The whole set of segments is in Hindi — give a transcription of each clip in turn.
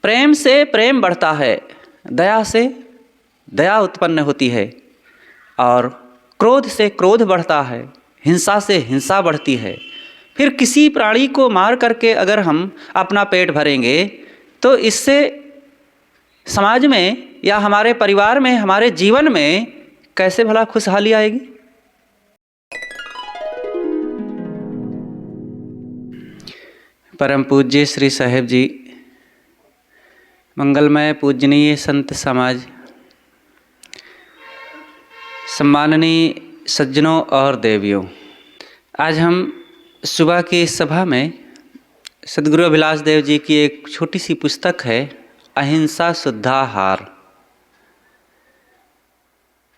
प्रेम से प्रेम बढ़ता है, दया से दया उत्पन्न होती है, और क्रोध से क्रोध बढ़ता है, हिंसा से हिंसा बढ़ती है। फिर किसी प्राणी को मार करके अगर हम अपना पेट भरेंगे तो इससे समाज में या हमारे परिवार में, हमारे जीवन में कैसे भला खुशहाली आएगी। परम पूज्य श्री साहेब जी, मंगलमय पूजनीय संत समाज, सम्माननीय सज्जनों और देवियों, आज हम सुबह की इस सभा में सद्गुरु अभिलाष देव जी की एक छोटी सी पुस्तक है अहिंसा शुद्धाहार,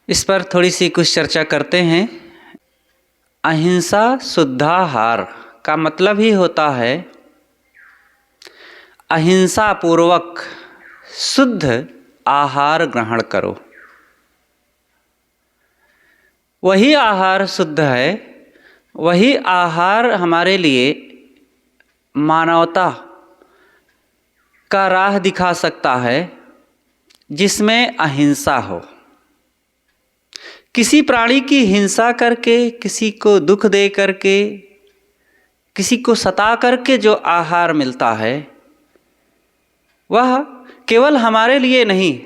इस पर थोड़ी सी कुछ चर्चा करते हैं। अहिंसा शुद्धाहार का मतलब ही होता है अहिंसा पूर्वक शुद्ध आहार ग्रहण करो। वही आहार शुद्ध है, वही आहार हमारे लिए मानवता का राह दिखा सकता है जिसमें अहिंसा हो। किसी प्राणी की हिंसा करके, किसी को दुख दे करके, किसी को सता करके जो आहार मिलता है वह केवल हमारे लिए नहीं,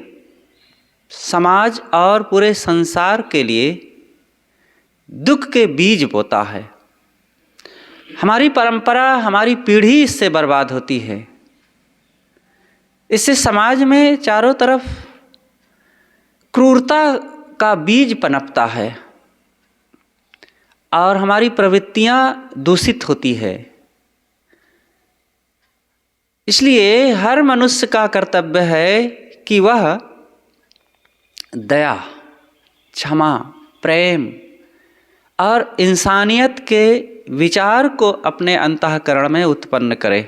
समाज और पूरे संसार के लिए दुख के बीज बोता है। हमारी परंपरा, हमारी पीढ़ी इससे बर्बाद होती है। इससे समाज में चारों तरफ क्रूरता का बीज पनपता है और हमारी प्रवृत्तियां दूषित होती है। इसलिए हर मनुष्य का कर्तव्य है कि वह दया, क्षमा, प्रेम और इंसानियत के विचार को अपने अंतःकरण में उत्पन्न करे।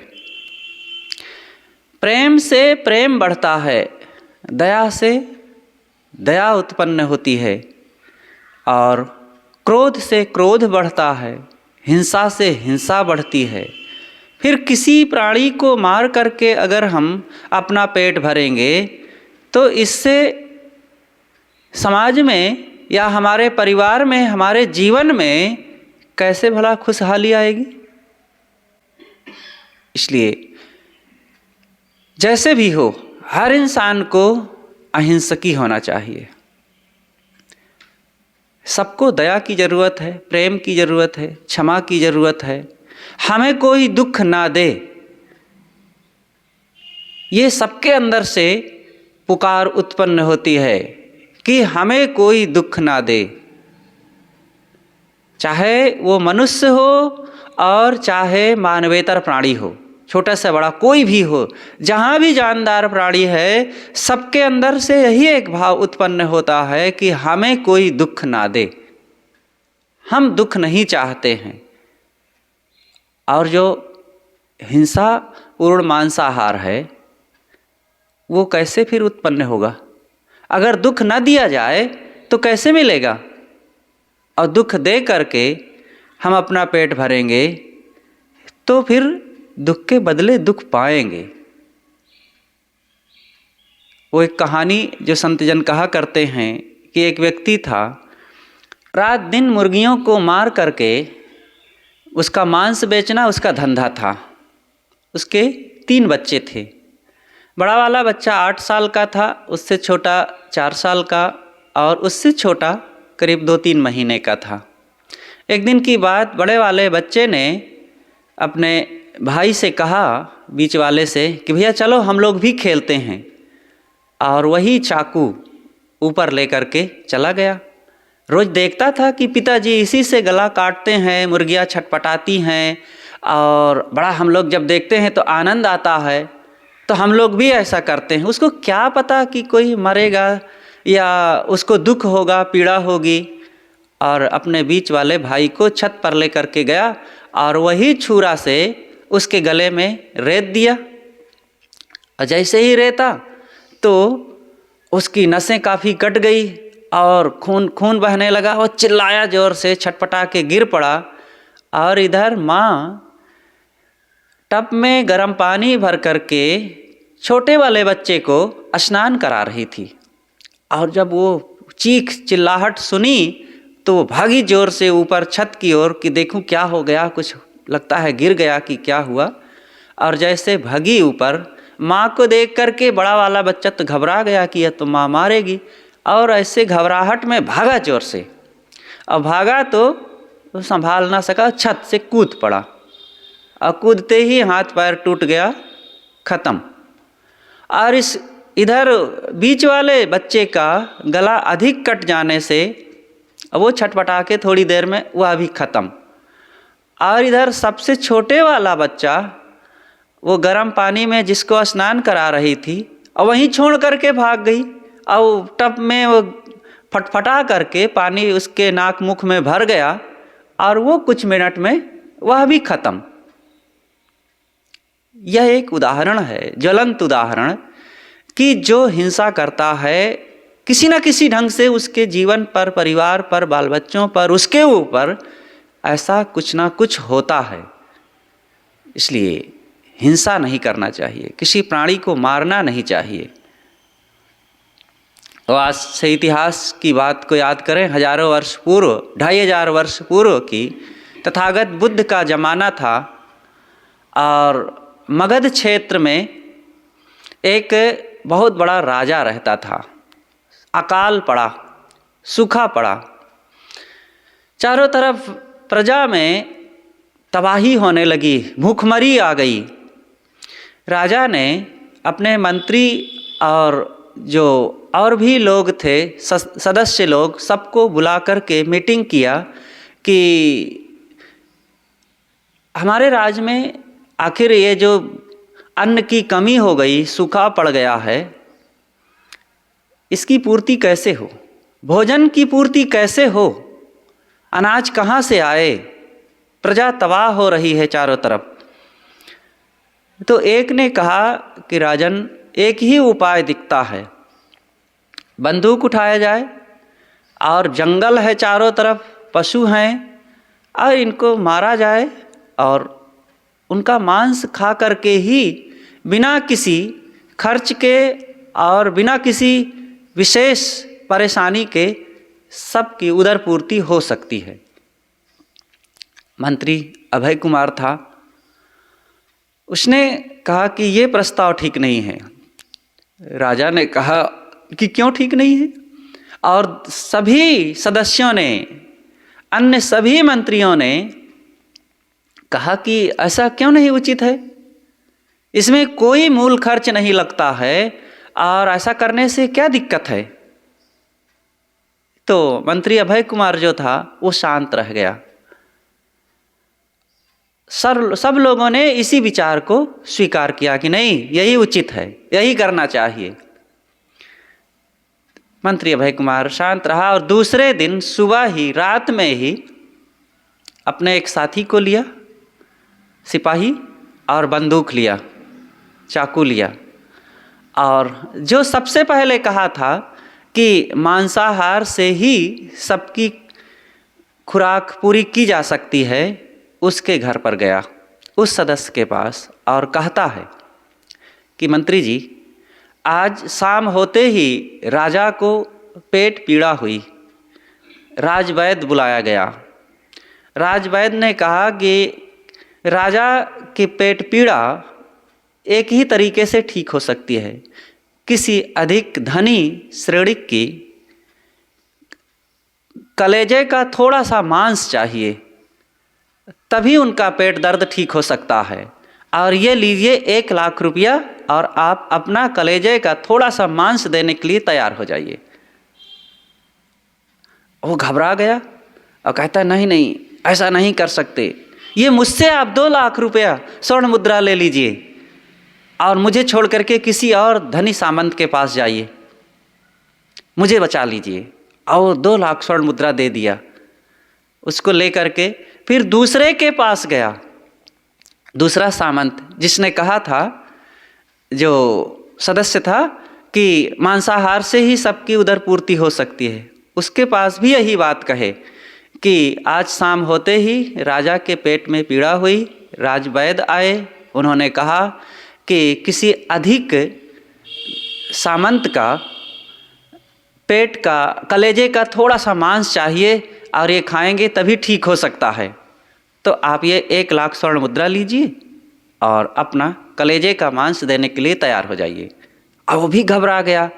प्रेम से प्रेम बढ़ता है, दया से दया उत्पन्न होती है, और क्रोध से क्रोध बढ़ता है, हिंसा से हिंसा बढ़ती है। फिर किसी प्राणी को मार करके अगर हम अपना पेट भरेंगे तो इससे समाज में या हमारे परिवार में, हमारे जीवन में कैसे भला खुशहाली आएगी। इसलिए जैसे भी हो, हर इंसान को अहिंसकी होना चाहिए। सबको दया की ज़रूरत है, प्रेम की ज़रूरत है, क्षमा की ज़रूरत है। हमें कोई दुख ना दे, ये सबके अंदर से पुकार उत्पन्न होती है कि हमें कोई दुख ना दे। चाहे वो मनुष्य हो और चाहे मानवेतर प्राणी हो, छोटा से बड़ा कोई भी हो, जहाँ भी जानदार प्राणी है, सबके अंदर से यही एक भाव उत्पन्न होता है कि हमें कोई दुख ना दे। हम दुख नहीं चाहते हैं। और जो हिंसा पूर्ण मांसाहार है वो कैसे फिर उत्पन्न होगा। अगर दुख न दिया जाए तो कैसे मिलेगा। और दुख दे करके हम अपना पेट भरेंगे तो फिर दुख के बदले दुख पाएंगे। वो एक कहानी जो संतजन कहा करते हैं कि एक व्यक्ति था, रात दिन मुर्गियों को मार करके उसका मांस बेचना उसका धंधा था। उसके 3 बच्चे थे। बड़ा वाला बच्चा 8 साल का था, उससे छोटा 4 साल का, और उससे छोटा करीब 2-3 महीने का था। एक दिन की बात, बड़े वाले बच्चे ने अपने भाई से कहा, बीच वाले से, कि भैया चलो हम लोग भी खेलते हैं। और वही चाकू ऊपर लेकर के चला गया। रोज़ देखता था कि पिताजी इसी से गला काटते हैं, मुर्गियाँ छटपटाती हैं, और बड़ा हम लोग जब देखते हैं तो आनंद आता है, तो हम लोग भी ऐसा करते हैं। उसको क्या पता कि कोई मरेगा या उसको दुख होगा, पीड़ा होगी। और अपने बीच वाले भाई को छत पर ले करके गया और वही छुरा से उसके गले में रेत दिया। और जैसे ही रेता तो उसकी नसें काफ़ी कट गई और खून बहने लगा। वो चिल्लाया ज़ोर से, छटपटा के गिर पड़ा। और इधर माँ टब में गर्म पानी भर करके छोटे वाले बच्चे को स्नान करा रही थी। और जब वो चीख चिल्लाहट सुनी तो वो भागी जोर से ऊपर छत की ओर कि देखूं क्या हो गया, कुछ लगता है गिर गया कि क्या हुआ। और जैसे भागी ऊपर, माँ को देख करके बड़ा वाला बच्चा तो घबरा गया कि यह तो माँ मारेगी, और ऐसे घबराहट में भागा जोर से। अब भागा तो संभाल ना सका, छत से कूद पड़ा और कूदते ही हाथ पैर टूट गया, ख़त्म। और इस इधर बीच वाले बच्चे का गला अधिक कट जाने से वो छटपटा के थोड़ी देर में वह भी ख़त्म। और इधर सबसे छोटे वाला बच्चा वो गर्म पानी में जिसको स्नान करा रही थी और वहीं छोड़ करके भाग गई, और टब में वो फटफटा करके पानी उसके नाक मुख में भर गया और वो कुछ मिनट में वह भी ख़त्म। यह एक उदाहरण है, ज्वलंत उदाहरण, कि जो हिंसा करता है किसी न किसी ढंग से उसके जीवन पर, परिवार पर, बाल बच्चों पर, उसके ऊपर ऐसा कुछ ना कुछ होता है। इसलिए हिंसा नहीं करना चाहिए, किसी प्राणी को मारना नहीं चाहिए। और आज से इतिहास की बात को याद करें, हजारों वर्ष पूर्व, 2500 वर्ष पूर्व की तथागत बुद्ध का जमाना था और मगध क्षेत्र में एक बहुत बड़ा राजा रहता था। अकाल पड़ा, सूखा पड़ा, चारों तरफ प्रजा में तबाही होने लगी, भूखमरी आ गई। राजा ने अपने मंत्री और जो और भी लोग थे, सदस्य लोग, सबको बुला कर के मीटिंग किया कि हमारे राज्य में आखिर ये जो अन्न की कमी हो गई, सूखा पड़ गया है, इसकी पूर्ति कैसे हो, भोजन की पूर्ति कैसे हो, अनाज कहाँ से आए, प्रजा तबाह हो रही है चारों तरफ। तो एक ने कहा कि राजन, एक ही उपाय दिखता है, बंदूक उठाया जाए और जंगल है चारों तरफ, पशु हैं, और इनको मारा जाए और उनका मांस खा करके ही बिना किसी खर्च के और बिना किसी विशेष परेशानी के सबकी उदरपूर्ति हो सकती है। मंत्री अभय कुमार था, उसने कहा कि ये प्रस्ताव ठीक नहीं है। राजा ने कहा कि क्यों ठीक नहीं है? और सभी सदस्यों ने, अन्य सभी मंत्रियों ने कहा कि ऐसा क्यों नहीं उचित है, इसमें कोई मूल खर्च नहीं लगता है और ऐसा करने से क्या दिक्कत है। तो मंत्री अभय कुमार जो था वो शांत रह गया। सब लोगों ने इसी विचार को स्वीकार किया कि नहीं, यही उचित है, यही करना चाहिए। मंत्री अभय कुमार शांत रहा और दूसरे दिन सुबह ही, रात में ही अपने एक साथी को लिया, सिपाही, और बंदूक लिया, चाकू लिया, और जो सबसे पहले कहा था कि मांसाहार से ही सबकी खुराक पूरी की जा सकती है, उसके घर पर गया, उस सदस्य के पास, और कहता है कि मंत्री जी, आज शाम होते ही राजा को पेट पीड़ा हुई, राजवैद्य बुलाया गया। राजवैद्य ने कहा कि राजा की पेट पीड़ा एक ही तरीके से ठीक हो सकती है, किसी अधिक धनी श्रेणी की कलेजे का थोड़ा सा मांस चाहिए, तभी उनका पेट दर्द ठीक हो सकता है, और ये लीजिए 1 लाख रुपया, और आप अपना कलेजे का थोड़ा सा मांस देने के लिए तैयार हो जाइए। वो घबरा गया और कहता नहीं नहीं, ऐसा नहीं कर सकते, ये मुझसे आप 2 लाख रुपया स्वर्ण मुद्रा ले लीजिए और मुझे छोड़ करके किसी और धनी सामंत के पास जाइए, मुझे बचा लीजिए। और 2 लाख स्वर्ण मुद्रा दे दिया। उसको ले करके फिर दूसरे के पास गया, दूसरा सामंत जिसने कहा था, जो सदस्य था, कि मांसाहार से ही सबकी उदरपूर्ति हो सकती है, उसके पास भी यही बात कहे कि आज शाम होते ही राजा के पेट में पीड़ा हुई, राजवैद्य आए, उन्होंने कहा कि किसी अधिक सामंत का पेट का, कलेजे का थोड़ा सा मांस चाहिए और ये खाएंगे तभी ठीक हो सकता है, तो आप ये 1,00,000 स्वर्ण मुद्रा लीजिए और अपना कलेजे का मांस देने के लिए तैयार हो जाइए। अब वो भी घबरा गया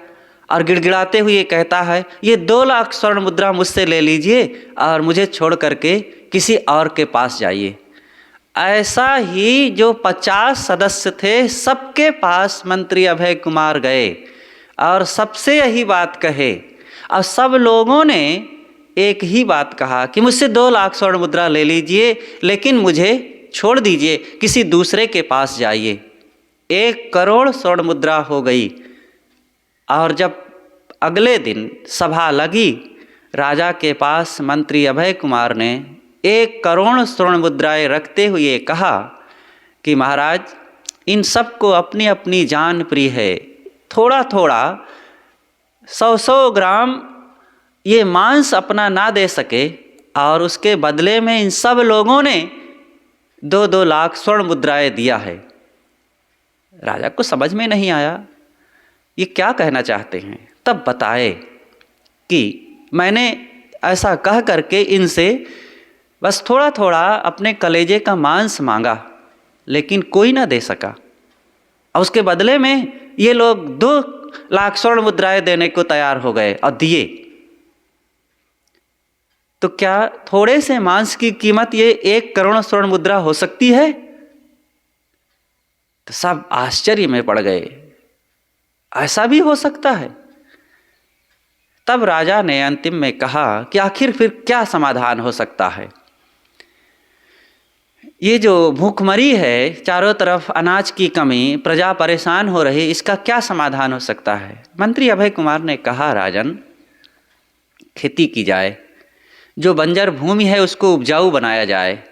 और गिड़गिड़ाते हुए कहता है, ये 2,00,000 स्वर्ण मुद्रा मुझसे ले लीजिए और मुझे छोड़ करके किसी और के पास जाइए। ऐसा ही जो 50 सदस्य थे सबके पास मंत्री अभय कुमार गए और सबसे यही बात कहे, और सब लोगों ने एक ही बात कहा कि मुझसे 2,00,000 स्वर्ण मुद्रा ले लीजिए, लेकिन मुझे छोड़ दीजिए, किसी दूसरे के पास जाइए। 1 करोड़ स्वर्ण मुद्रा हो गई। और जब अगले दिन सभा लगी, राजा के पास मंत्री अभय कुमार ने 1 करोड़ स्वर्ण मुद्राएं रखते हुए कहा कि महाराज, इन सबको अपनी अपनी जान प्रिय है, थोड़ा थोड़ा 100-100 ग्राम ये मांस अपना ना दे सके और उसके बदले में इन सब लोगों ने 2-2 लाख स्वर्ण मुद्राएं दिया है। राजा को समझ में नहीं आया ये क्या कहना चाहते हैं। तब बताए कि मैंने ऐसा कह करके इनसे बस थोड़ा थोड़ा अपने कलेजे का मांस मांगा, लेकिन कोई ना दे सका, और उसके बदले में ये लोग 2 लाख स्वर्ण मुद्राएं देने को तैयार हो गए और दिए। तो क्या थोड़े से मांस की कीमत ये 1 करोड़ स्वर्ण मुद्रा हो सकती है? तो सब आश्चर्य में पड़ गए, ऐसा भी हो सकता है। तब राजा ने अंतिम में कहा कि आखिर फिर क्या समाधान हो सकता है। ये जो भूखमरी है, चारों तरफ अनाज की कमी, प्रजा परेशान हो रही, इसका क्या समाधान हो सकता है। मंत्री अभय कुमार ने कहा, राजन, खेती की जाए, जो बंजर भूमि है उसको उपजाऊ बनाया जाए,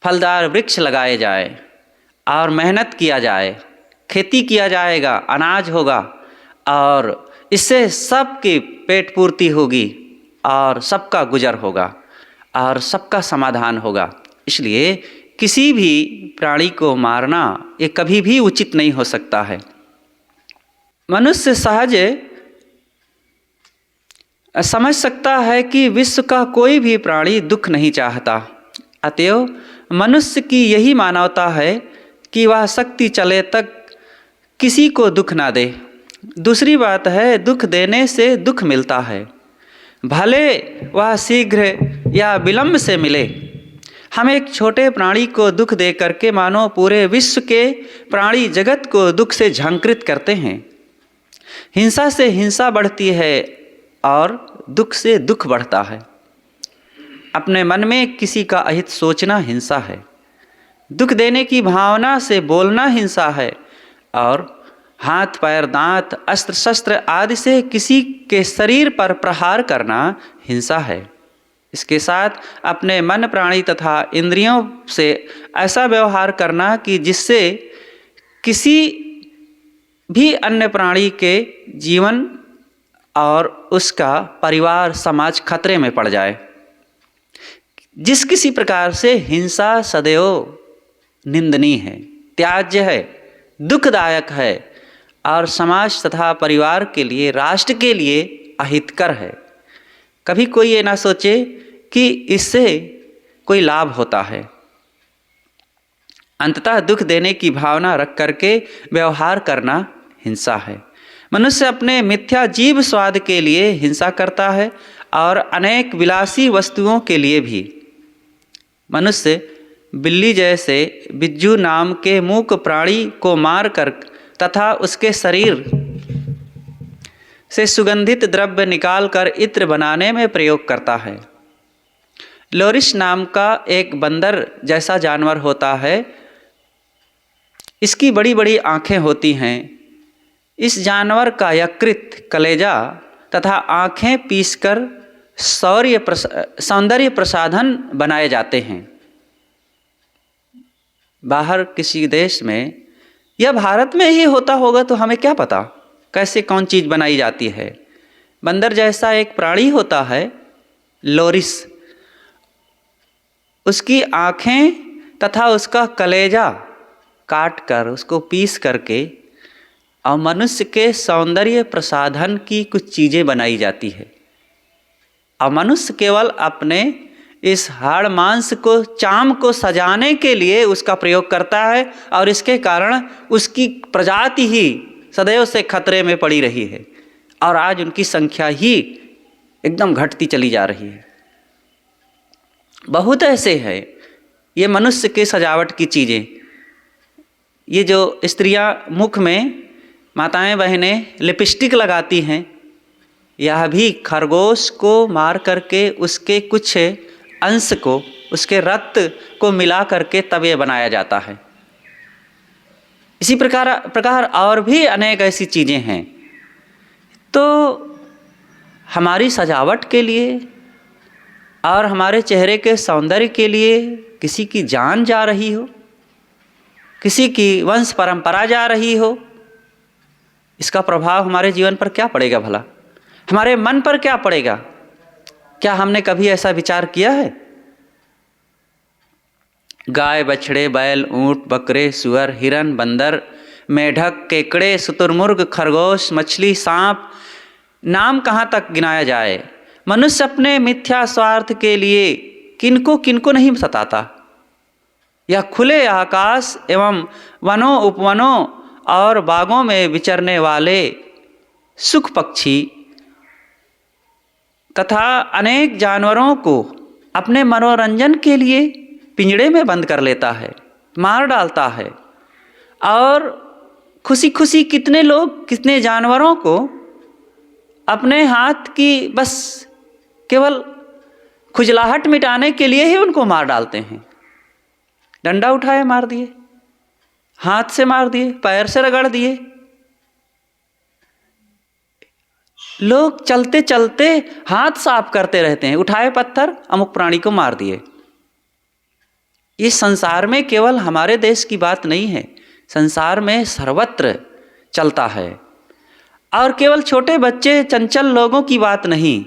फलदार वृक्ष लगाए जाए और मेहनत किया जाए, खेती किया जाएगा, अनाज होगा और इससे सबकी पेट पूर्ति होगी और सबका गुजर होगा और सबका समाधान होगा। इसलिए किसी भी प्राणी को मारना ये कभी भी उचित नहीं हो सकता है। मनुष्य सहज समझ सकता है कि विश्व का कोई भी प्राणी दुख नहीं चाहता, अतएव मनुष्य की यही मानवता है कि वह शक्ति चले तक किसी को दुख ना दे। दूसरी बात है, दुख देने से दुख मिलता है, भले वह शीघ्र या विलंब से मिले। हम एक छोटे प्राणी को दुख दे करके मानो पूरे विश्व के प्राणी जगत को दुख से झंकृत करते हैं। हिंसा से हिंसा बढ़ती है और दुख से दुख बढ़ता है। अपने मन में किसी का अहित सोचना हिंसा है, दुख देने की भावना से बोलना हिंसा है, और हाथ पैर दांत अस्त्र शस्त्र आदि से किसी के शरीर पर प्रहार करना हिंसा है। इसके साथ अपने मन प्राणी तथा इंद्रियों से ऐसा व्यवहार करना कि जिससे किसी भी अन्य प्राणी के जीवन और उसका परिवार समाज खतरे में पड़ जाए। जिस किसी प्रकार से हिंसा सदैव निंदनीय है, त्याज्य है, दुखदायक है और समाज तथा परिवार के लिए, राष्ट्र के लिए अहितकर है। कभी कोई ये ना सोचे कि इससे कोई लाभ होता है। अंततः दुख देने की भावना रख करके व्यवहार करना हिंसा है। मनुष्य अपने मिथ्या जीव स्वाद के लिए हिंसा करता है और अनेक विलासी वस्तुओं के लिए भी। मनुष्य बिल्ली जैसे बिज्जू नाम के मूक प्राणी को मार कर तथा उसके शरीर से सुगंधित द्रव्य निकालकर इत्र बनाने में प्रयोग करता है। लोरिस नाम का एक बंदर जैसा जानवर होता है। इसकी बड़ी बड़ी आँखें होती हैं। इस जानवर का यकृत, कलेजा तथा आँखें पीसकर सौंदर्य प्रसाधन बनाए जाते हैं। बाहर किसी देश में या भारत में ही होता होगा तो हमें क्या पता कैसे कौन चीज़ बनाई जाती है। बंदर जैसा एक प्राणी होता है लोरिस, उसकी आँखें तथा उसका कलेजा काट कर उसको पीस करके और मनुष्य के सौंदर्य प्रसाधन की कुछ चीज़ें बनाई जाती है, और मनुष्य केवल अपने इस हाड़ मांस को, चाम को सजाने के लिए उसका प्रयोग करता है, और इसके कारण उसकी प्रजाति ही सदैव से खतरे में पड़ी रही है, और आज उनकी संख्या ही एकदम घटती चली जा रही है। बहुत ऐसे हैं ये मनुष्य के सजावट की चीज़ें। ये जो स्त्रियां मुख में, माताएं बहनें लिपस्टिक लगाती हैं, यह भी खरगोश को मार करके उसके कुछ अंश को, उसके रक्त को मिला करके तब ये बनाया जाता है। इसी प्रकार और भी अनेक ऐसी चीज़ें हैं। तो हमारी सजावट के लिए और हमारे चेहरे के सौंदर्य के लिए किसी की जान जा रही हो, किसी की वंश परंपरा जा रही हो, इसका प्रभाव हमारे जीवन पर क्या पड़ेगा भला? हमारे मन पर क्या पड़ेगा? क्या हमने कभी ऐसा विचार किया है? गाय, बछड़े, बैल, ऊंट, बकरे, सुअर, हिरन, बंदर, मेढक, केकड़े, शुतुरमुर्ग, खरगोश, मछली, सांप, नाम कहाँ तक गिनाया जाए। मनुष्य अपने मिथ्या स्वार्थ के लिए किनको किनको नहीं सताता। यह खुले आकाश एवं वनों, उपवनों और बागों में विचरने वाले सुख पक्षी तथा अनेक जानवरों को अपने मनोरंजन के लिए पिंजड़े में बंद कर लेता है, मार डालता है, और खुशी खुशी कितने लोग, कितने जानवरों को अपने हाथ की बस केवल खुजलाहट मिटाने के लिए ही उनको मार डालते हैं। डंडा उठाए मार दिए, हाथ से मार दिए, पैर से रगड़ दिए। लोग चलते चलते हाथ साफ करते रहते हैं, उठाए पत्थर, अमुक प्राणी को मार दिए। इस संसार में केवल हमारे देश की बात नहीं है, संसार में सर्वत्र चलता है। और केवल छोटे बच्चे, चंचल लोगों की बात नहीं,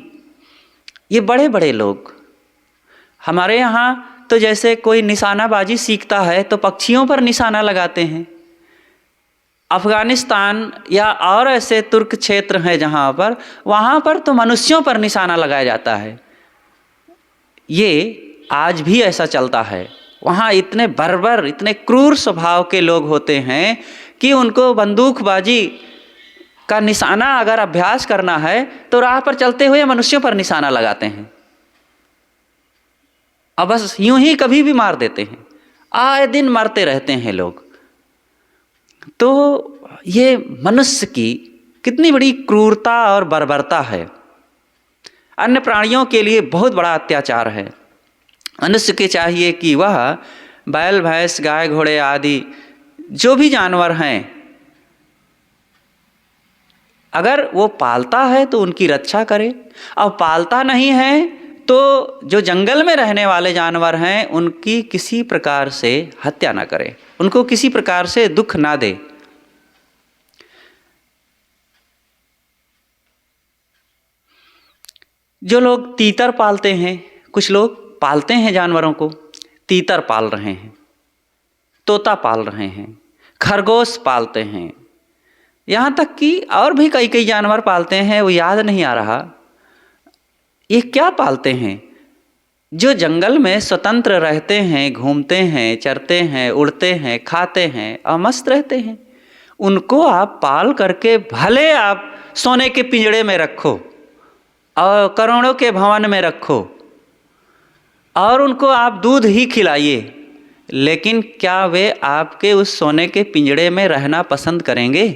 ये बड़े बड़े लोग। हमारे यहाँ तो जैसे कोई निशानाबाजी सीखता है तो पक्षियों पर निशाना लगाते हैं। अफ़गानिस्तान या और ऐसे तुर्क क्षेत्र हैं जहाँ पर, वहाँ पर तो मनुष्यों पर निशाना लगाया जाता है। ये आज भी ऐसा चलता है। वहाँ इतने बर्बर, इतने क्रूर स्वभाव के लोग होते हैं कि उनको बंदूकबाजी का निशाना अगर अभ्यास करना है तो राह पर चलते हुए मनुष्यों पर निशाना लगाते हैं, अब बस यूं ही कभी भी मार देते हैं। आए दिन मरते रहते हैं लोग। तो ये मनुष्य की कितनी बड़ी क्रूरता और बर्बरता है। अन्य प्राणियों के लिए बहुत बड़ा अत्याचार है। मनुष्य के चाहिए कि वह बैल, भैंस, गाय, घोड़े आदि जो भी जानवर हैं, अगर वो पालता है तो उनकी रक्षा करे, और पालता नहीं है तो जो जंगल में रहने वाले जानवर हैं उनकी किसी प्रकार से हत्या ना करे, उनको किसी प्रकार से दुख ना दे। जो लोग तीतर पालते हैं, कुछ लोग पालते हैं जानवरों को, तीतर पाल रहे हैं, तोता पाल रहे हैं, खरगोश पालते हैं, यहाँ तक कि और भी कई कई जानवर पालते हैं, वो याद नहीं आ रहा। ये क्या पालते हैं? जो जंगल में स्वतंत्र रहते हैं, घूमते हैं, चरते हैं, उड़ते हैं, खाते हैं और मस्त रहते हैं, उनको आप पाल करके भले आप सोने के पिंजड़े में रखो और करोड़ों के भवन में रखो और उनको आप दूध ही खिलाइए, लेकिन क्या वे आपके उस सोने के पिंजड़े में रहना पसंद करेंगे?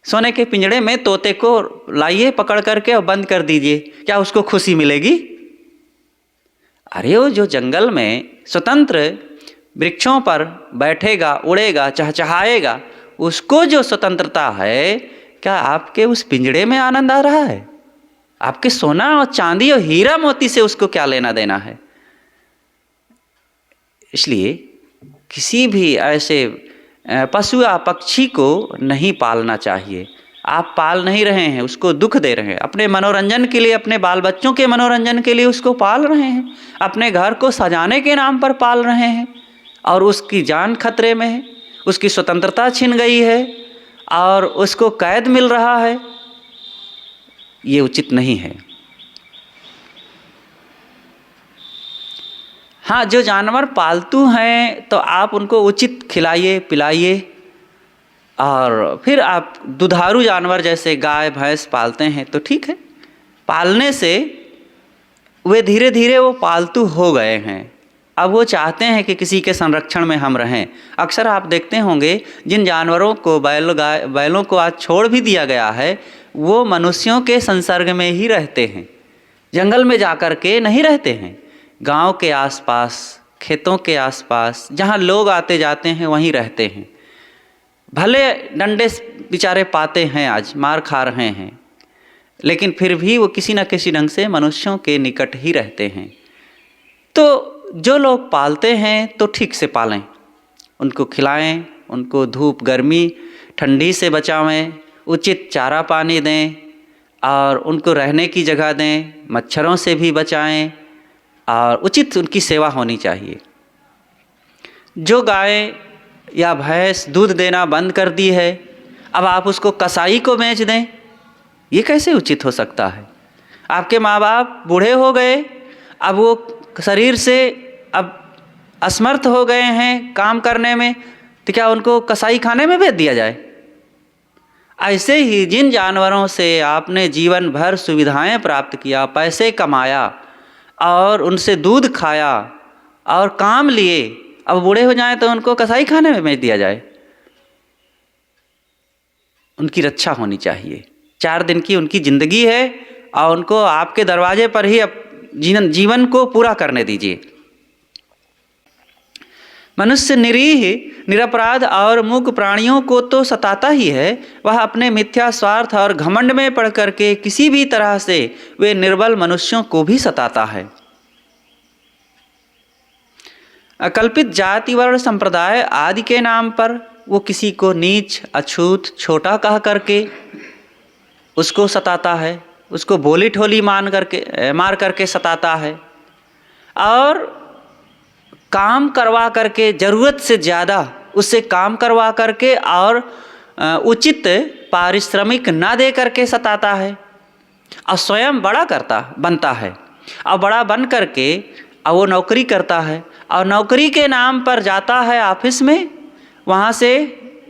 सोने के पिंजड़े में तोते को लाइए पकड़ करके और बंद कर दीजिए, क्या उसको खुशी मिलेगी? अरे वो जो जंगल में स्वतंत्र वृक्षों पर बैठेगा, उड़ेगा, चहचहाएगा, उसको जो स्वतंत्रता है, क्या आपके उस पिंजड़े में आनंद आ रहा है? आपके सोना और चांदी और हीरा मोती से उसको क्या लेना देना है? इसलिए किसी भी ऐसे पशु या पक्षी को नहीं पालना चाहिए। आप पाल नहीं रहे हैं, उसको दुख दे रहे हैं। अपने मनोरंजन के लिए, अपने बाल बच्चों के मनोरंजन के लिए उसको पाल रहे हैं, अपने घर को सजाने के नाम पर पाल रहे हैं, और उसकी जान खतरे में है, उसकी स्वतंत्रता छिन गई है, और उसको कैद मिल रहा है, ये उचित नहीं है। हाँ, जो जानवर पालतू हैं तो आप उनको उचित खिलाइए पिलाइए, और फिर आप दुधारू जानवर जैसे गाय भैंस पालते हैं तो ठीक है। पालने से वे धीरे धीरे वो पालतू हो गए हैं, अब वो चाहते हैं कि किसी के संरक्षण में हम रहें। अक्सर आप देखते होंगे जिन जानवरों को बैलों को आज छोड़ भी दिया गया है, वो मनुष्यों के संसर्ग में ही रहते हैं, जंगल में जाकर के नहीं रहते हैं। गांव के आसपास, खेतों के आसपास जहां लोग आते जाते हैं वहीं रहते हैं। भले डंडे बेचारे पाते हैं, आज मार खा रहे हैं, लेकिन फिर भी वो किसी न किसी ढंग से मनुष्यों के निकट ही रहते हैं। तो जो लोग पालते हैं तो ठीक से पालें, उनको खिलाएं, उनको धूप गर्मी ठंडी से बचावें, उचित चारा पानी दें और उनको रहने की जगह दें, मच्छरों से भी बचाएं और उचित उनकी सेवा होनी चाहिए। जो गाय या भैंस दूध देना बंद कर दी है, अब आप उसको कसाई को बेच दें, ये कैसे उचित हो सकता है? आपके माँ बाप बूढ़े हो गए, अब वो शरीर से अब असमर्थ हो गए हैं काम करने में, तो क्या उनको कसाई खाने में भेज दिया जाए? ऐसे ही जिन जानवरों से आपने जीवन भर सुविधाएं प्राप्त किया, पैसे कमाया और उनसे दूध खाया और काम लिए, अब बूढ़े हो जाएं तो उनको कसाई खाने में भेज दिया जाए? उनकी रक्षा होनी चाहिए। 4 दिन की उनकी ज़िंदगी है और उनको आपके दरवाजे पर ही जीवन को पूरा करने दीजिए। मनुष्य निरीह निरपराध और मूक प्राणियों को तो सताता ही है, वह अपने मिथ्या स्वार्थ और घमंड में पड़ करके किसी भी तरह से वे निर्बल मनुष्यों को भी सताता है। अकल्पित जाति वर्ण संप्रदाय आदि के नाम पर वो किसी को नीच अछूत छोटा कह करके उसको सताता है, उसको बोली ठोली मार करके सताता है, और काम करवा करके ज़रूरत से ज़्यादा उससे काम करवा करके और उचित पारिश्रमिक ना दे करके सताता है, और स्वयं बड़ा बनता है, और बड़ा बन करके और वो नौकरी करता है, और नौकरी के नाम पर जाता है ऑफिस में, वहाँ से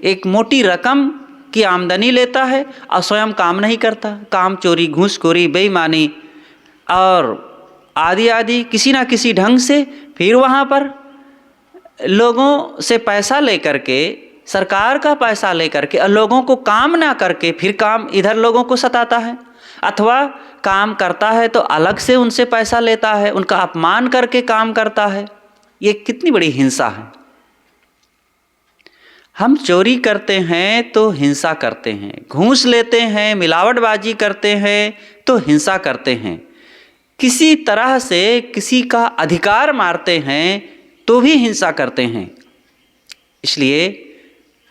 एक मोटी रकम की आमदनी लेता है और स्वयं काम नहीं करता। काम चोरी, घूसखोरी, बेईमानी और आदि आदि किसी ना किसी ढंग से फिर वहाँ पर लोगों से पैसा लेकर के, सरकार का पैसा लेकर के, और लोगों को काम ना करके फिर काम इधर लोगों को सताता है, अथवा काम करता है तो अलग से उनसे पैसा लेता है, उनका अपमान करके काम करता है। ये कितनी बड़ी हिंसा है। हम चोरी करते हैं तो हिंसा करते हैं, घूस लेते हैं, मिलावटबाजी करते हैं तो हिंसा करते हैं, किसी तरह से किसी का अधिकार मारते हैं तो भी हिंसा करते हैं। इसलिए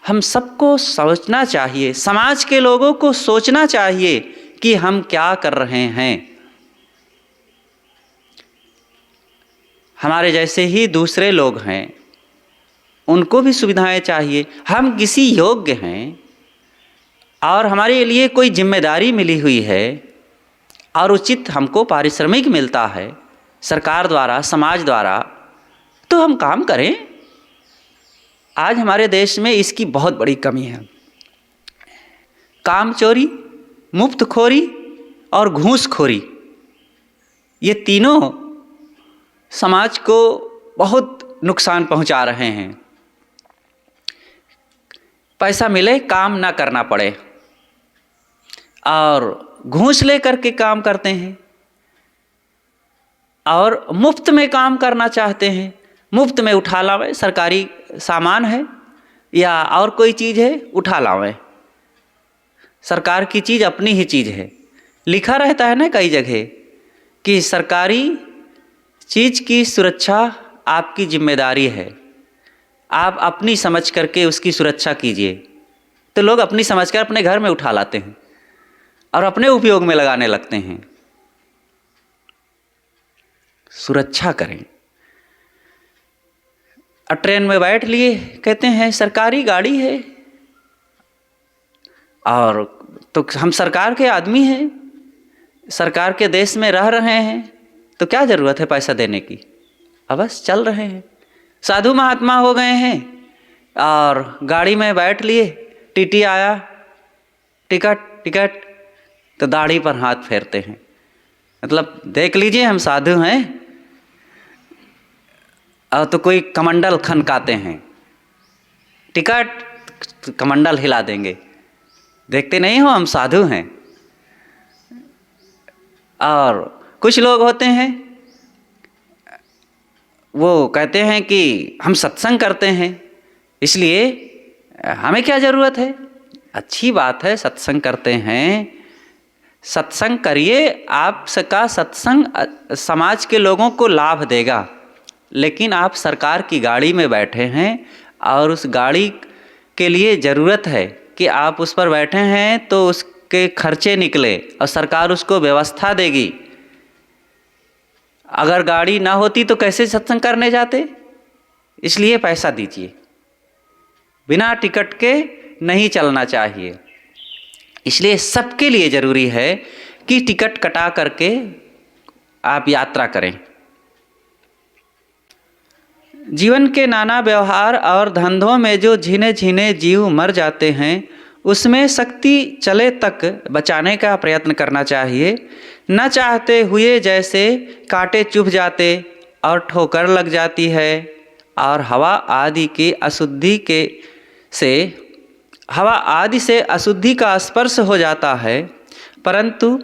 हम सबको सोचना चाहिए, समाज के लोगों को सोचना चाहिए कि हम क्या कर रहे हैं। हमारे जैसे ही दूसरे लोग हैं, उनको भी सुविधाएं चाहिए। हम किसी योग्य हैं और हमारे लिए कोई जिम्मेदारी मिली हुई है और उचित हमको पारिश्रमिक मिलता है सरकार द्वारा, समाज द्वारा, तो हम काम करें। आज हमारे देश में इसकी बहुत बड़ी कमी है। काम चोरी, मुफ्तखोरी और घूसखोरी, ये तीनों समाज को बहुत नुकसान पहुंचा रहे हैं। पैसा मिले, काम ना करना पड़े, और घूस ले करके काम करते हैं और मुफ्त में काम करना चाहते हैं। मुफ्त में उठा लावें, सरकारी सामान है या और कोई चीज़ है, उठा लावें। सरकार की चीज़ अपनी ही चीज़ है। लिखा रहता है ना कई जगह कि सरकारी चीज़ की सुरक्षा आपकी जिम्मेदारी है, आप अपनी समझ करके उसकी सुरक्षा कीजिए। तो लोग अपनी समझ कर अपने घर में उठा लाते हैं और अपने उपयोग में लगाने लगते हैं। सुरक्षा करें। और ट्रेन में बैठ लिए, कहते हैं सरकारी गाड़ी है, और तो हम सरकार के आदमी हैं, सरकार के देश में रह रहे हैं, तो क्या ज़रूरत है पैसा देने की, अब बस चल रहे हैं। साधु महात्मा हो गए हैं और गाड़ी में बैठ लिए, टीटी आया, टिकट टिकट, तो दाढ़ी पर हाथ फेरते हैं, मतलब देख लीजिए हम साधु हैं। और तो कोई कमंडल खनकाते हैं, टिकट, कमंडल हिला देंगे, देखते नहीं हो हम साधु हैं। और कुछ लोग होते हैं वो कहते हैं कि हम सत्संग करते हैं, इसलिए हमें क्या ज़रूरत है। अच्छी बात है, सत्संग करते हैं, सत्संग करिए, आपका सत्संग समाज के लोगों को लाभ देगा। लेकिन आप सरकार की गाड़ी में बैठे हैं और उस गाड़ी के लिए ज़रूरत है कि आप उस पर बैठे हैं तो उसके खर्चे निकले और सरकार उसको व्यवस्था देगी। अगर गाड़ी ना होती तो कैसे सत्संग करने जाते। इसलिए पैसा दीजिए, बिना टिकट के नहीं चलना चाहिए। इसलिए सबके लिए ज़रूरी है कि टिकट कटा करके आप यात्रा करें। जीवन के नाना व्यवहार और धंधों में जो झिने झिने जीव मर जाते हैं, उसमें शक्ति चले तक बचाने का प्रयत्न करना चाहिए। न चाहते हुए जैसे कांटे चुभ जाते और ठोकर लग जाती है और हवा आदि से अशुद्धि का स्पर्श हो जाता है, परंतु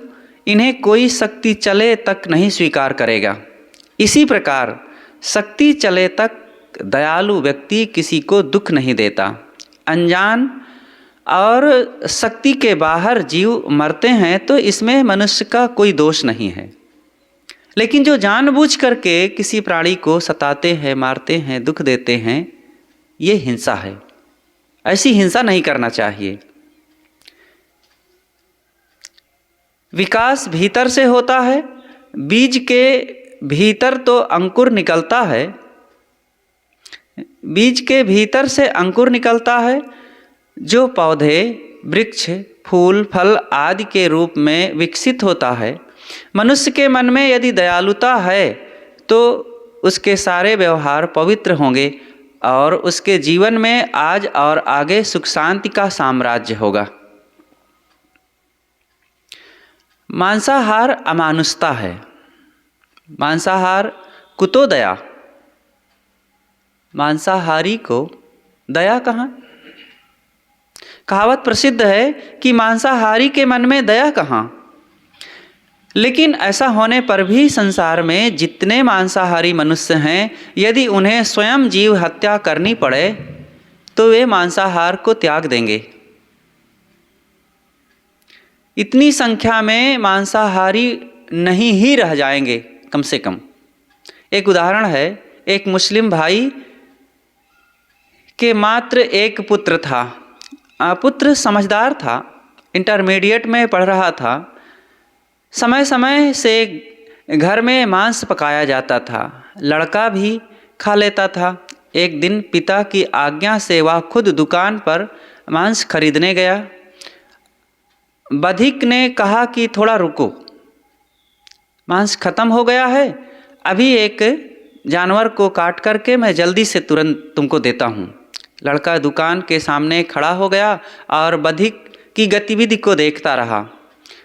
इन्हें कोई शक्ति चले तक नहीं स्वीकार करेगा। इसी प्रकार शक्ति चले तक दयालु व्यक्ति किसी को दुख नहीं देता। अनजान और शक्ति के बाहर जीव मरते हैं तो इसमें मनुष्य का कोई दोष नहीं है। लेकिन जो जानबूझ करके किसी प्राणी को सताते हैं, मारते हैं, दुख देते हैं, ये हिंसा है। ऐसी हिंसा नहीं करना चाहिए। विकास भीतर से होता है। बीज के भीतर तो अंकुर निकलता है, बीज के भीतर से अंकुर निकलता है जो पौधे, वृक्ष, फूल, फल आदि के रूप में विकसित होता है। मनुष्य के मन में यदि दयालुता है तो उसके सारे व्यवहार पवित्र होंगे और उसके जीवन में आज और आगे सुख शांति का साम्राज्य होगा। मांसाहार अमानुषता है। मांसाहार कुतो दया, मांसाहारी को दया कहाँ। कहावत प्रसिद्ध है कि मांसाहारी के मन में दया कहाँ। लेकिन ऐसा होने पर भी संसार में जितने मांसाहारी मनुष्य हैं, यदि उन्हें स्वयं जीव हत्या करनी पड़े तो वे मांसाहार को त्याग देंगे। इतनी संख्या में मांसाहारी नहीं ही रह जाएंगे कम से कम। एक उदाहरण है, एक मुस्लिम भाई के मात्र एक पुत्र था। पुत्र समझदार था, इंटरमीडिएट में पढ़ रहा था। समय समय से घर में मांस पकाया जाता था, लड़का भी खा लेता था। एक दिन पिता की आज्ञा से वह खुद दुकान पर मांस खरीदने गया। बधिक ने कहा कि थोड़ा रुको, मांस खत्म हो गया है, अभी एक जानवर को काट करके मैं जल्दी से तुरंत तुमको देता हूँ। लड़का दुकान के सामने खड़ा हो गया और बधिक की गतिविधि को देखता रहा।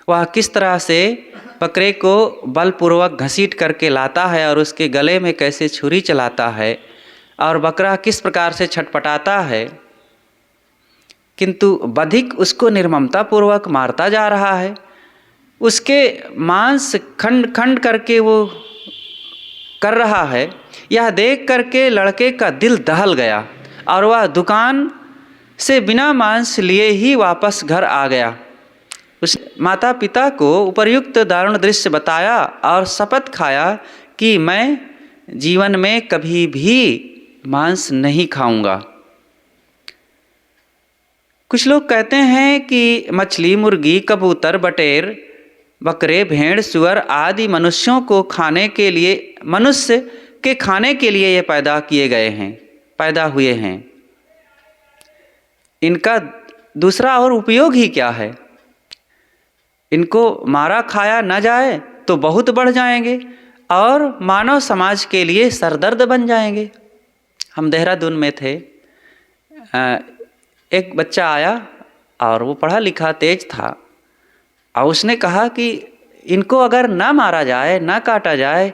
वह किस तरह से बकरे को बलपूर्वक घसीट करके लाता है और उसके गले में कैसे छुरी चलाता है और बकरा किस प्रकार से छटपटाता है, किंतु बधिक उसको निर्ममता पूर्वक मारता जा रहा है। उसके मांस खंड खंड करके वो कर रहा है। यह देख करके लड़के का दिल दहल गया और वह दुकान से बिना मांस लिए ही वापस घर आ गया। उस माता पिता को उपर्युक्त दारुण दृश्य बताया और शपथ खाया कि मैं जीवन में कभी भी मांस नहीं खाऊंगा। कुछ लोग कहते हैं कि मछली, मुर्गी, कबूतर, बटेर, बकरे, भेड़, सुअर आदि मनुष्यों को खाने के लिए, मनुष्य के खाने के लिए ये पैदा हुए हैं। इनका दूसरा और उपयोग ही क्या है। इनको मारा खाया न जाए तो बहुत बढ़ जाएंगे और मानव समाज के लिए सरदर्द बन जाएंगे। हम देहरादून में थे, एक बच्चा आया और वो पढ़ा लिखा तेज था और उसने कहा कि इनको अगर ना मारा जाए, ना काटा जाए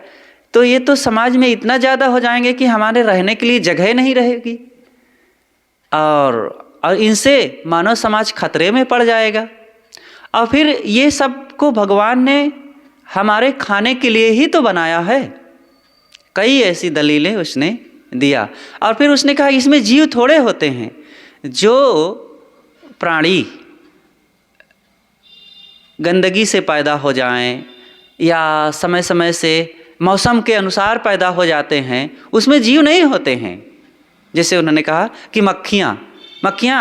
तो ये तो समाज में इतना ज़्यादा हो जाएंगे कि हमारे रहने के लिए जगह नहीं रहेगी और इनसे मानव समाज खतरे में पड़ जाएगा। और फिर ये सब को भगवान ने हमारे खाने के लिए ही तो बनाया है। कई ऐसी दलीलें उसने दिया और फिर उसने कहा इसमें जीव थोड़े होते हैं। जो प्राणी गंदगी से पैदा हो जाएं या समय समय से मौसम के अनुसार पैदा हो जाते हैं उसमें जीव नहीं होते हैं। जैसे उन्होंने कहा कि मक्खियाँ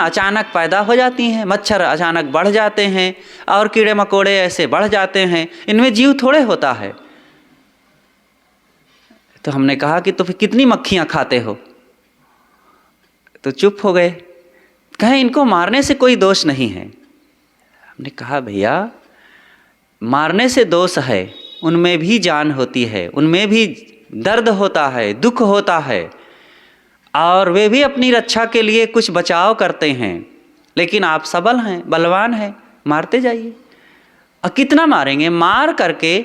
अचानक पैदा हो जाती हैं, मच्छर अचानक बढ़ जाते हैं और कीड़े मकोड़े ऐसे बढ़ जाते हैं, इनमें जीव थोड़े होता है। तो हमने कहा कि तो फिर कितनी मक्खियाँ खाते हो? तो चुप हो गए, कहें इनको मारने से कोई दोष नहीं है। हमने कहा भैया मारने से दोष है, उनमें भी जान होती है, उनमें भी दर्द होता है, दुख होता है और वे भी अपनी रक्षा के लिए कुछ बचाव करते हैं। लेकिन आप सबल हैं, बलवान हैं, मारते जाइए। और कितना मारेंगे? मार करके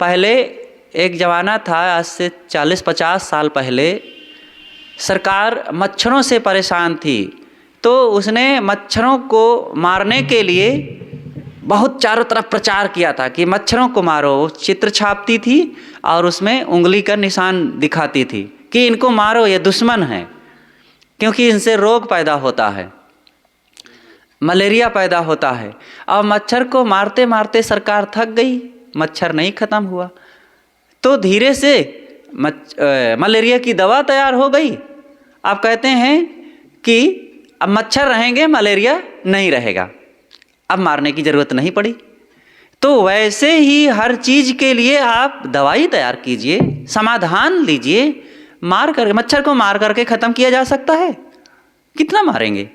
पहले एक ज़माना था, आज से 40-50 साल पहले सरकार मच्छरों से परेशान थी तो उसने मच्छरों को मारने के लिए बहुत चारों तरफ प्रचार किया था कि मच्छरों को मारो। चित्र छापती थी और उसमें उंगली का निशान दिखाती थी कि इनको मारो, ये दुश्मन हैं, क्योंकि इनसे रोग पैदा होता है, मलेरिया पैदा होता है। और मच्छर को मारते मारते सरकार थक गई, मच्छर नहीं ख़त्म हुआ तो धीरे से मलेरिया की दवा तैयार हो गई। आप कहते हैं कि अब मच्छर रहेंगे, मलेरिया नहीं रहेगा, अब मारने की ज़रूरत नहीं पड़ी। तो वैसे ही हर चीज़ के लिए आप दवाई तैयार कीजिए, समाधान लीजिए। मार कर मच्छर को मार करके ख़त्म किया जा सकता है, कितना मारेंगे?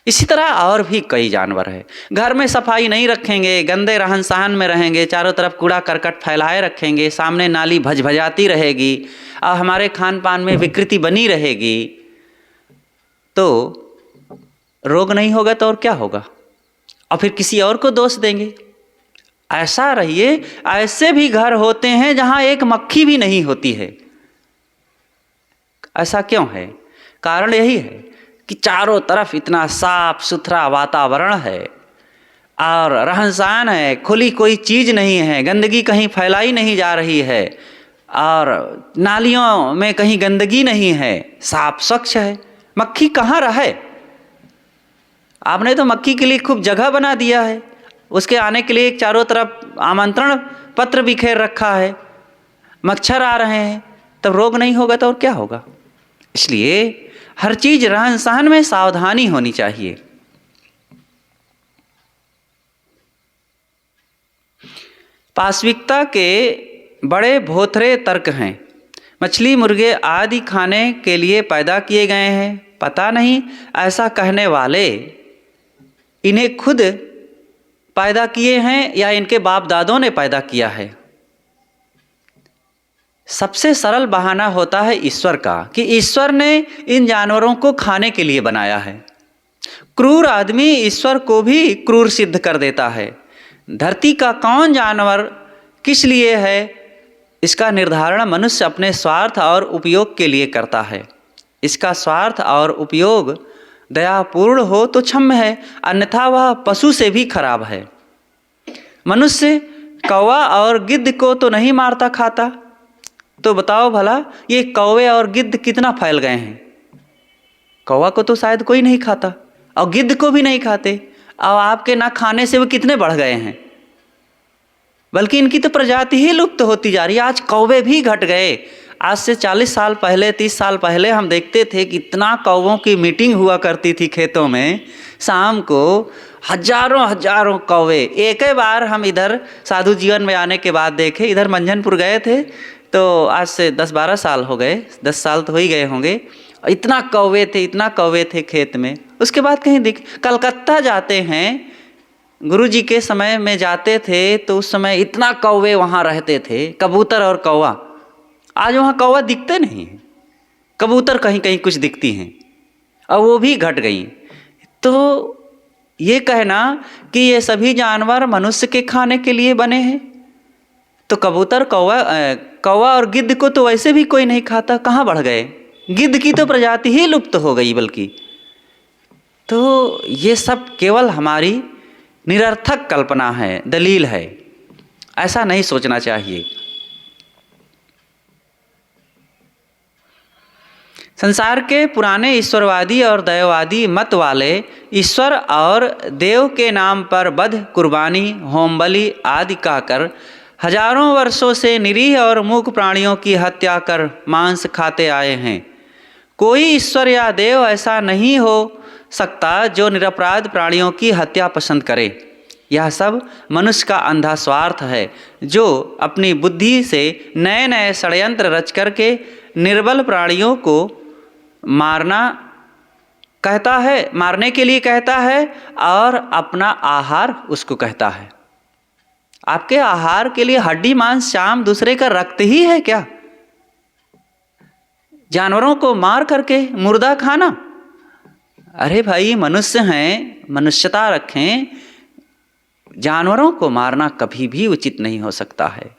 इसी तरह और भी कई जानवर हैं। घर में सफाई नहीं रखेंगे, गंदे रहन सहन में रहेंगे, चारों तरफ कूड़ा करकट फैलाए रखेंगे, सामने नाली भजभजाती रहेगी और हमारे खान पान में विकृति बनी रहेगी, तो रोग नहीं होगा तो और क्या होगा? और फिर किसी और को दोष देंगे। ऐसा रहिए। ऐसे भी घर होते हैं जहाँ एक मक्खी भी नहीं होती है। ऐसा क्यों है? कारण यही है कि चारों तरफ इतना साफ सुथरा वातावरण है और रहन सहन है, खुली कोई चीज़ नहीं है, गंदगी कहीं फैलाई नहीं जा रही है और नालियों में कहीं गंदगी नहीं है, साफ स्वच्छ है। मक्खी कहाँ रहे? आपने तो मक्खी के लिए खूब जगह बना दिया है, उसके आने के लिए एक चारों तरफ आमंत्रण पत्र बिखेर रखा है, मच्छर आ रहे हैं, तब रोग नहीं होगा तो और क्या होगा? इसलिए हर चीज़ रहन सहन में सावधानी होनी चाहिए। पाश्विकता के बड़े भोथरे तर्क हैं। मछली मुर्गे आदि खाने के लिए पैदा किए गए हैं। पता नहीं ऐसा कहने वाले इन्हें खुद पैदा किए हैं या इनके बाप दादों ने पैदा किया है। सबसे सरल बहाना होता है ईश्वर का कि ईश्वर ने इन जानवरों को खाने के लिए बनाया है। क्रूर आदमी ईश्वर को भी क्रूर सिद्ध कर देता है। धरती का कौन जानवर किस लिए है, इसका निर्धारण मनुष्य अपने स्वार्थ और उपयोग के लिए करता है। इसका स्वार्थ और उपयोग दयापूर्ण हो तो क्षम्य है, अन्यथा वह पशु से भी खराब है। मनुष्य कौवा और गिद्ध को तो नहीं मारता खाता, तो बताओ भला ये कौवे और गिद्ध कितना फैल गए हैं। कौवा को तो शायद कोई नहीं खाता और गिद्ध को भी नहीं खाते, और आपके ना खाने से वो कितने बढ़ गए हैं, बल्कि इनकी तो प्रजाति ही लुप्त होती जा रही है। आज कौवे भी घट गए। आज से 40 साल पहले 30 साल पहले हम देखते थे कि इतना कौवों की मीटिंग हुआ करती थी खेतों में, शाम को हजारों हजारों कौवे। एक ही बार हम इधर साधु जीवन में आने के बाद देखे, इधर मंझनपुर गए थे तो आज से 10-12 साल हो गए, 10 साल तो हो ही गए होंगे। इतना कौवे थे, इतना कौवे थे खेत में, उसके बाद कहीं कलकत्ता जाते हैं, गुरु जी के समय में जाते थे तो उस समय इतना कौवे वहाँ रहते थे, कबूतर और कौवा। आज वहाँ कौवा दिखते नहीं हैं, कबूतर कहीं कहीं कुछ दिखती हैं और वो भी घट गई। तो ये कहना कि ये सभी जानवर मनुष्य के खाने के लिए बने हैं, तो कबूतर कौवा और गिद्ध को तो वैसे भी कोई नहीं खाता, कहाँ बढ़ गए? गिद्ध की तो प्रजाति ही लुप्त हो गई बल्कि। तो ये सब केवल हमारी निरर्थक कल्पना है, दलील है, ऐसा नहीं सोचना चाहिए। संसार के पुराने ईश्वरवादी और दैववादी मत वाले ईश्वर और देव के नाम पर वध, कुर्बानी, होम बलि आदि कहकर हजारों वर्षों से निरीह और मूक प्राणियों की हत्या कर मांस खाते आए हैं। कोई ईश्वर या देव ऐसा नहीं हो सकता जो निरपराध प्राणियों की हत्या पसंद करे। यह सब मनुष्य का अंधा स्वार्थ है, जो अपनी बुद्धि से नए नए षड्यंत्र रच करके निर्बल प्राणियों को मारने के लिए कहता है और अपना आहार उसको कहता है। आपके आहार के लिए हड्डी मांस चाम दूसरे का रक्त ही है क्या? जानवरों को मार करके मुर्दा खाना? अरे भाई, मनुष्य हैं, मनुष्यता रखें। जानवरों को मारना कभी भी उचित नहीं हो सकता है।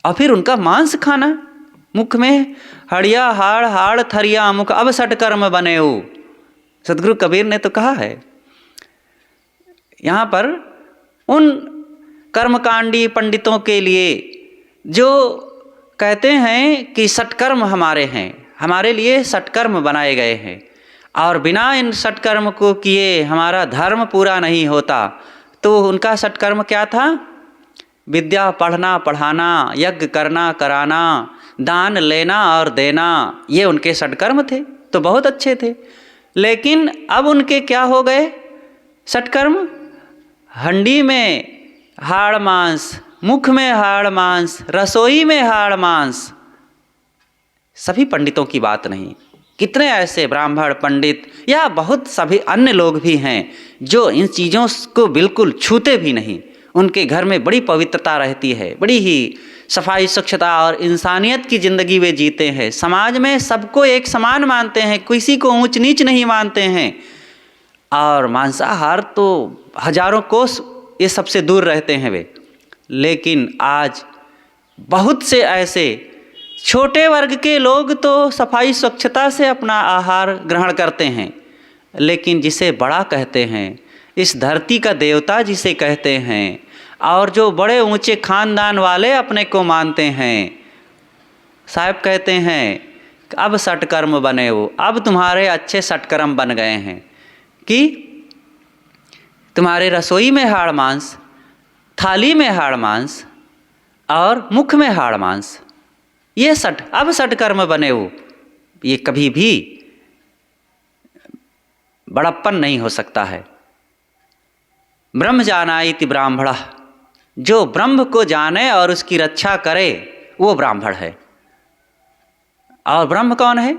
और फिर उनका मांस खाना, मुख में हड़िया हाड़ हाड़ थरिया मुख अब सट कर्म बने हो। सदगुरु कबीर ने तो कहा है। यहाँ पर उन कर्मकांडी पंडितों के लिए जो कहते हैं कि सटकर्म हमारे हैं, हमारे लिए सटकर्म बनाए गए हैं और बिना इन सटकर्म को किए हमारा धर्म पूरा नहीं होता, तो उनका सटकर्म क्या था? विद्या पढ़ना पढ़ाना, यज्ञ करना कराना, दान लेना और देना, ये उनके सटकर्म थे, तो बहुत अच्छे थे। लेकिन अब उनके क्या हो गए सटकर्म? हंडी में हाड़ मांस, मुख में हाड़ मांस, रसोई में हाड़ मांस। सभी पंडितों की बात नहीं, कितने ऐसे ब्राह्मण पंडित या बहुत सभी अन्य लोग भी हैं जो इन चीज़ों को बिल्कुल छूते भी नहीं। उनके घर में बड़ी पवित्रता रहती है, बड़ी ही सफाई स्वच्छता और इंसानियत की ज़िंदगी वे जीते हैं। समाज में सबको एक समान मानते हैं, किसी को ऊंच नीच नहीं मानते हैं। और मांसाहार तो हजारों कोस ये सबसे दूर रहते हैं वे। लेकिन आज बहुत से ऐसे छोटे वर्ग के लोग तो सफाई स्वच्छता से अपना आहार ग्रहण करते हैं, लेकिन जिसे बड़ा कहते हैं, इस धरती का देवता जिसे कहते हैं, और जो बड़े ऊंचे खानदान वाले अपने को मानते हैं, साहब कहते हैं अब सटकर्म बने हो, अब तुम्हारे अच्छे सटकर्म बन गए हैं कि तुम्हारे रसोई में हाड़ मांस, थाली में हाड़ मांस और मुख में हाड़ मांस, ये अब सटकर्म बने हो। ये कभी भी बड़प्पन नहीं हो सकता है। ब्रह्म जानाइति ब्राह्मण, जो ब्रह्म को जाने और उसकी रक्षा करे वो ब्राह्मण है। और ब्रह्म कौन है?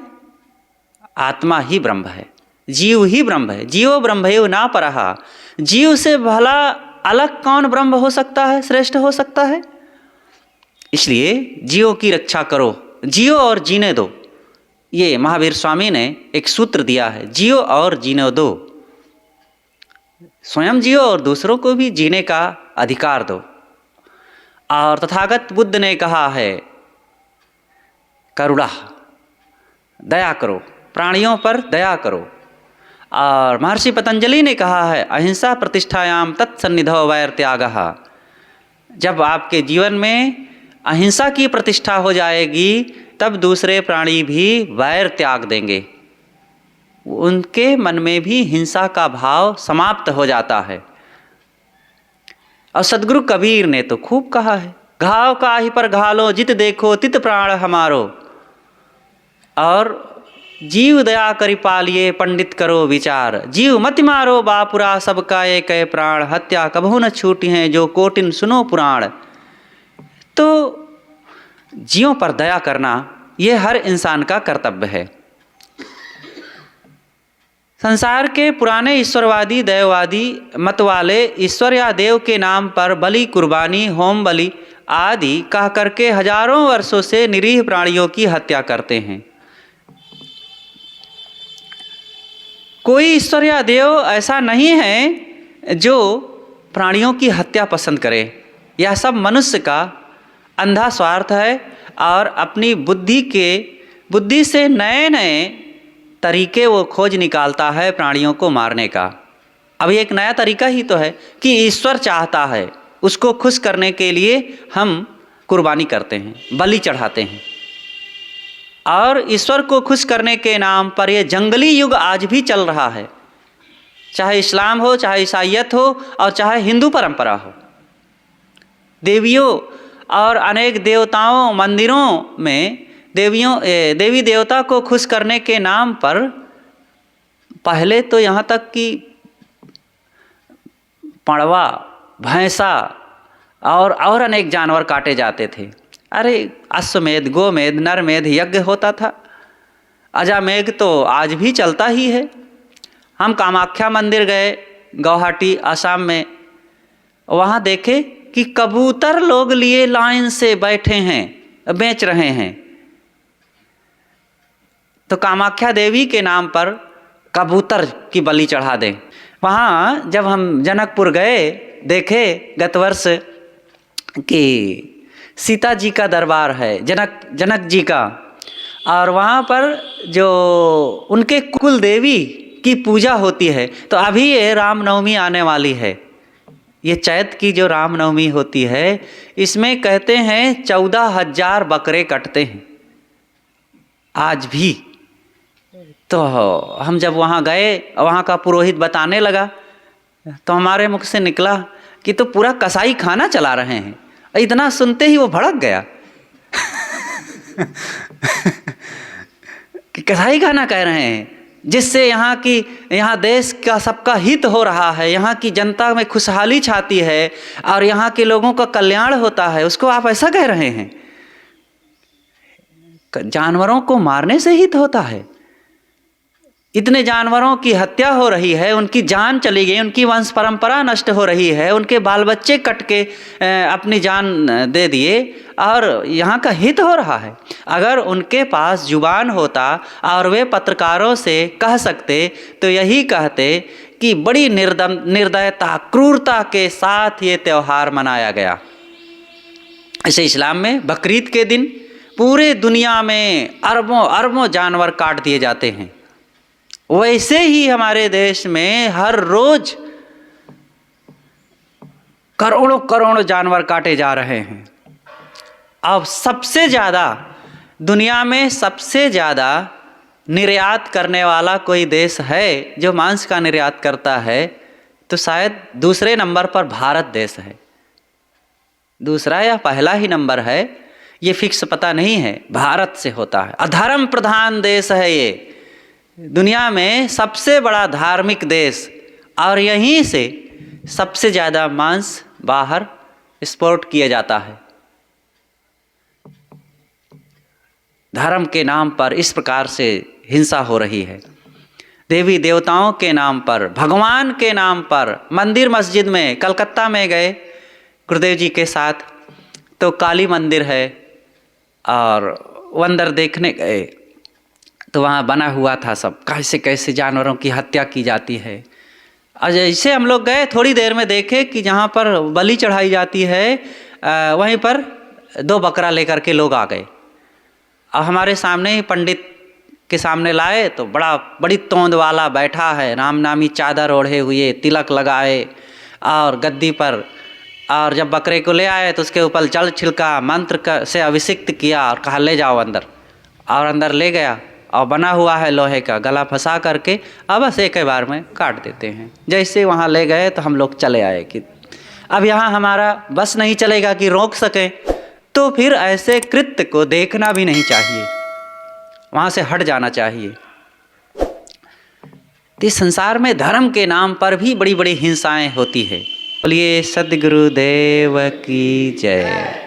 आत्मा ही ब्रह्म है, जीव ही ब्रह्म है। जीवो ब्रह्मैव ना परहा। जीव से भला अलग कौन ब्रह्म हो सकता है, श्रेष्ठ हो सकता है? इसलिए जीवों की रक्षा करो, जियो और जीने दो। ये महावीर स्वामी ने एक सूत्र दिया है, जियो और जीने दो। स्वयं जियो और दूसरों को भी जीने का अधिकार दो। और तथागत बुद्ध ने कहा है करुणा, दया करो, प्राणियों पर दया करो। और महर्षि पतंजलि ने कहा है अहिंसा प्रतिष्ठायाम तत्सन्निधौ वैर त्यागः। जब आपके जीवन में अहिंसा की प्रतिष्ठा हो जाएगी, तब दूसरे प्राणी भी वैर त्याग देंगे, उनके मन में भी हिंसा का भाव समाप्त हो जाता है। और सदगुरु कबीर ने तो खूब कहा है, घाव काहि पर घालो जित देखो तित प्राण हमारो। और जीव दया करि पालिए पंडित करो विचार, जीव मत मारो बापुरा सबका एक प्राण, हत्या कभू न छूटी हैं जो कोटिन सुनो पुराण। तो जीवों पर दया करना ये हर इंसान का कर्तव्य है। संसार के पुराने ईश्वरवादी देववादी मत वाले ईश्वर या देव के नाम पर बलि, कुर्बानी, होम बलि आदि कह करके हजारों वर्षों से निरीह प्राणियों की हत्या करते हैं। कोई ईश्वर या देव ऐसा नहीं है जो प्राणियों की हत्या पसंद करे। यह सब मनुष्य का अंधा स्वार्थ है और अपनी बुद्धि से नए नए तरीके वो खोज निकालता है प्राणियों को मारने का। अब ये एक नया तरीका ही तो है कि ईश्वर चाहता है, उसको खुश करने के लिए हम कुर्बानी करते हैं, बलि चढ़ाते हैं। और ईश्वर को खुश करने के नाम पर ये जंगली युग आज भी चल रहा है, चाहे इस्लाम हो, चाहे ईसाईयत हो और चाहे हिंदू परंपरा हो। देवियों और अनेक देवताओं मंदिरों में देवी देवता को खुश करने के नाम पर पहले तो यहाँ तक कि पड़वा, भैंसा और अनेक जानवर काटे जाते थे। अरे अश्वमेध, गोमेध, नरमेध यज्ञ होता था। अजामेघ तो आज भी चलता ही है। हम कामाख्या मंदिर गए गुवाहाटी असम में, वहाँ देखे कि कबूतर लोग लिए लाइन से बैठे हैं, बेच रहे हैं। तो कामाख्या देवी के नाम पर कबूतर की बलि चढ़ा दें। वहाँ जब हम जनकपुर गए, देखे गत वर्ष कि सीता जी का दरबार है, जनक जी का, और वहाँ पर जो उनके कुल देवी की पूजा होती है। तो अभी ये रामनवमी आने वाली है, ये चैत की जो रामनवमी होती है, इसमें कहते हैं 14,000 बकरे कटते हैं आज भी। तो हम जब वहाँ गए, वहाँ का पुरोहित बताने लगा, तो हमारे मुख से निकला कि तो पूरा कसाई खाना चला रहे हैं। इतना सुनते ही वो भड़क गया कि कसाई खाना कह रहे हैं, जिससे यहाँ देश का सबका हित हो रहा है, यहाँ की जनता में खुशहाली छाती है और यहाँ के लोगों का कल्याण होता है, उसको आप ऐसा कह रहे हैं। जानवरों को मारने से हित होता है। इतने जानवरों की हत्या हो रही है, उनकी जान चली गई, उनकी वंश परंपरा नष्ट हो रही है, उनके बाल बच्चे कट के अपनी जान दे दिए और यहाँ का हित हो रहा है। अगर उनके पास जुबान होता और वे पत्रकारों से कह सकते तो यही कहते कि बड़ी निर्दयता, क्रूरता के साथ ये त्यौहार मनाया गया। ऐसे इस्लाम में बकरीद के दिन पूरे दुनिया में अरबों अरबों जानवर काट दिए जाते हैं। वैसे ही हमारे देश में हर रोज करोड़ों करोड़ों जानवर काटे जा रहे हैं। अब सबसे ज़्यादा दुनिया में सबसे ज़्यादा निर्यात करने वाला कोई देश है जो मांस का निर्यात करता है, तो शायद दूसरे नंबर पर भारत देश है। दूसरा या पहला ही नंबर है, ये फिक्स पता नहीं है, भारत से होता है। अधर्म प्रधान देश है ये, दुनिया में सबसे बड़ा धार्मिक देश, और यहीं से सबसे ज़्यादा मांस बाहर एक्सपोर्ट किया जाता है। धर्म के नाम पर इस प्रकार से हिंसा हो रही है। देवी देवताओं के नाम पर, भगवान के नाम पर मंदिर मस्जिद में, कलकत्ता में गए गुरुदेव जी के साथ, तो काली मंदिर है और वो अंदर देखने गए तो वहाँ बना हुआ था सब कैसे कैसे जानवरों की हत्या की जाती है। और जैसे हम लोग गए, थोड़ी देर में देखे कि जहाँ पर बलि चढ़ाई जाती है वहीं पर 2 बकरा लेकर के लोग आ गए और हमारे सामने ही पंडित के सामने लाए। तो बड़ी तोंद वाला बैठा है, राम नामी चादर ओढ़े हुए, तिलक लगाए और गद्दी पर, और जब बकरे को ले आए तो उसके ऊपर जल छिड़का, मंत्र से अभिषिक्त किया और कहा ले जाओ अंदर, और अंदर ले गया और बना हुआ है लोहे का, गला फंसा करके अब बस एक बार में काट देते हैं। जैसे वहाँ ले गए तो हम लोग चले आए कि अब यहाँ हमारा बस नहीं चलेगा कि रोक सकें, तो फिर ऐसे कृत्य को देखना भी नहीं चाहिए, वहाँ से हट जाना चाहिए। तो इस संसार में धर्म के नाम पर भी बड़ी बड़ी हिंसाएं होती है। बोलिए सद्गुरुदेव की जय।